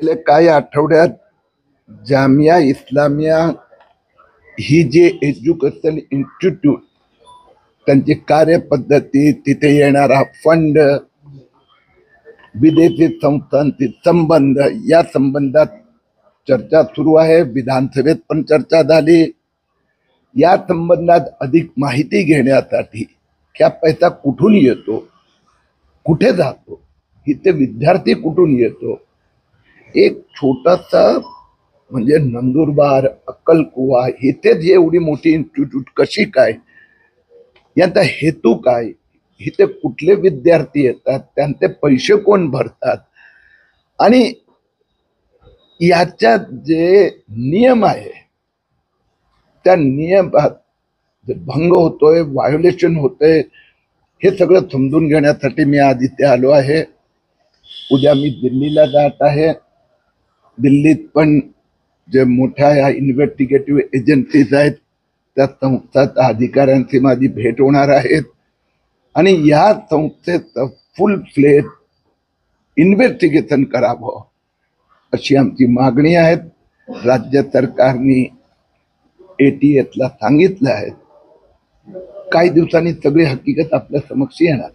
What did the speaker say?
गेल्या काही आठवड्यात जामिया इस्लामिया ही जे एज्युकेशनल इन्स्टिट्यूट त्यांची कार्यपद्धती, तिथे येणारा फंड, विदेशी संस्थांचे संबंध, या संबंधात चर्चा सुरू आहे. विधानसभेत पण चर्चा झाली. या संबंधात अधिक माहिती घेण्यासाठी क्या पैसा कुठून येतो, कुठे जातो, इथे विद्यार्थी कुठून येतो, एक छोटासा म्हणजे नंदुरबार, अक्कलकुवा इथेच एवढी मोठी इन्स्टिट्यूट कशी काय, याचा हेतू काय, इथे कुठले विद्यार्थी येतात, त्यांचे पैसे कोण भरतात, आणि याच्या जे नियम आहे त्या नियमात भंग होतोय, व्हायोलेशन होतंय, हे सगळं समजून घेण्यासाठी मी आज इथे आलो आहे. उद्या मी दिल्लीला जात आहे. दिल्लीत पण जे मोठ्या या इन्व्हेस्टिगेटिव्ह एजन्सीज आहेत त्या संस्थांच्या अधिकाऱ्यांची माझी भेट होणार आहेत आणि या संस्थेचं फुल फ्लेज इन्व्हेस्टिगेशन करावं अशी आमची मागणी आहे. राज्य सरकारने ATS ला सांगितलं आहे. काही दिवसांनी सगळी हकीकत आपल्या समक्ष येणार.